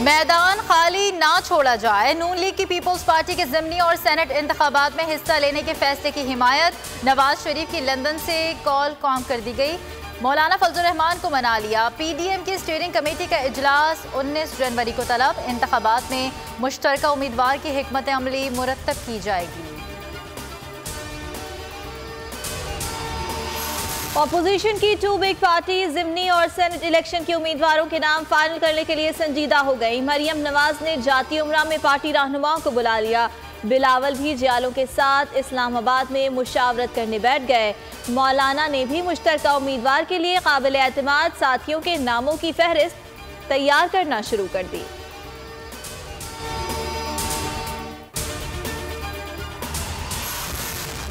मैदान खाली ना छोड़ा जाए। नून लीग की पीपल्स पार्टी के ज़िमनी और सेनेट इंतखाबात में हिस्सा लेने के फैसले की हिमायत। नवाज शरीफ की लंदन से कॉल कॉम कर दी गई। मौलाना फजल रहमान को मना लिया। PDM की स्टीयरिंग कमेटी का इजलास 19 जनवरी को तलब। इंतखाबात में मुश्तरका उम्मीदवार की हिकमत अमली मुरतब की जाएगी। ऑपोजिशन की 2 बिग पार्टी ज़िमनी और सेनेट इलेक्शन के उम्मीदवारों के नाम फाइनल करने के लिए संजीदा हो गई। मरियम नवाज ने जाती उमरा में पार्टी रहनुमाओं को बुला लिया। बिलावल भी जियालों के साथ इस्लामाबाद में मुशावरत करने बैठ गए। मौलाना ने भी मुश्तरका उम्मीदवार के लिए काबिल एतमाद साथियों के नामों की फहरिस्त तैयार करना शुरू कर दी।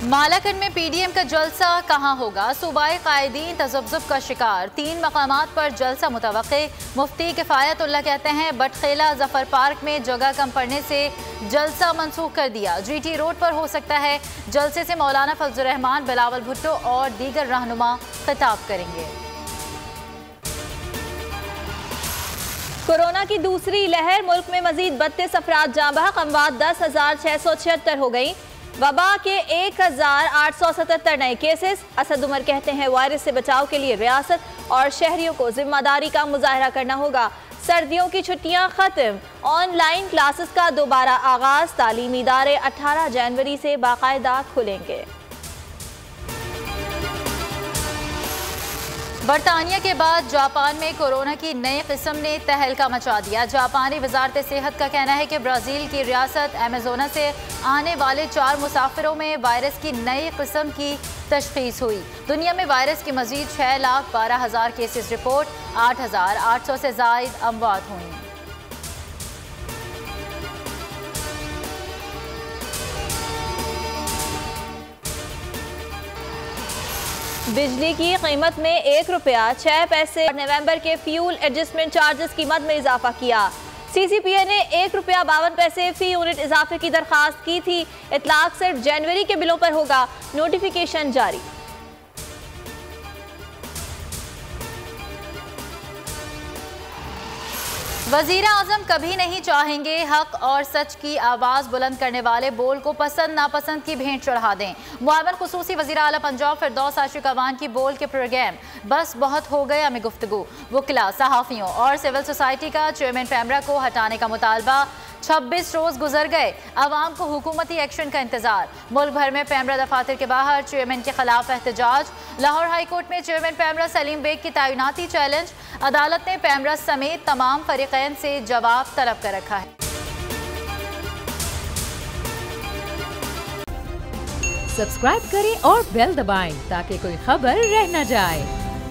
मालाकंड में PDM का जलसा कहां होगा? सूबाई कायदीन तजब्जुब का शिकार। 3 मकामात पर जलसा मुतवक्के। मुफ्ती किफायतुल्लाह कहते हैं बटखेला जफर पार्क में जगह कम पड़ने से जलसा मनसूख कर दिया। GT रोड पर हो सकता है। जलसे से मौलाना फजल रहमान, बिलावल भुट्टो और दीगर रहनुमा खिताब करेंगे। कोरोना की दूसरी लहर। मुल्क में मजीद 32 अफराद जाँ बहक। अमवात 10,676 हो गई। वबा के 1,877 नए केसेस। असद उमर कहते हैं वायरस से बचाव के लिए रियासत और शहरियों को जिम्मेदारी का मुजाहरा करना होगा। सर्दियों की छुट्टियां खत्म। ऑनलाइन क्लासेस का दोबारा आगाज। तालीमी इदारे 18 जनवरी से बाकायदा खुलेंगे। बरतानिया के बाद जापान में कोरोना की नई किस्म ने तहलका मचा दिया। जापानी वजारत सेहत का कहना है कि ब्राज़ील की रियासत एमेजोना से आने वाले 4 मुसाफिरों में वायरस की नई किस्म की तशखीस हुई। दुनिया में वायरस की मजीद 6,12,000 केसेस रिपोर्ट। 8,800 से ज़ायद अमवात हुई। बिजली की कीमत में 1 रुपया 6 पैसे। नवंबर के फ्यूल एडजस्टमेंट चार्जेस कीमत में इजाफा किया। CCPA ने 1 रुपया 52 पैसे फी यूनिट इजाफे की दरखास्त की थी। इतलाक सिर्फ जनवरी के बिलों पर होगा। नोटिफिकेशन जारी। वज़ीर आज़म कभी नहीं चाहेंगे हक और सच की आवाज़ बुलंद करने वाले बोल को पसंद नापसंद की भेंट चढ़ा दें। मुआविन खुसूसी वज़ीर आला पंजाब फिरदौस आशिक अवान की बोल के प्रोग्राम बस बहुत हो गया में गुफ्तगू। वकीला, सहाफ़ियों और सिविल सोसाइटी का चेयरमैन पैमरा को हटाने का मुतालबा। 26 रोज गुजर गए, अवाम को हुकूमती एक्शन का इंतजार। मुल्क भर में पैमरा दफातर के बाहर चेयरमैन के खिलाफ एहतजाज। लाहौर हाई कोर्ट में चेयरमैन पैमरा सलीम बेग की तैनाती चैलेंज। अदालत ने पैमरा समेत तमाम फरीकैन से जवाब तलब कर रखा है। सब्सक्राइब करें और बेल दबाएं ताकि कोई खबर रह न जाए।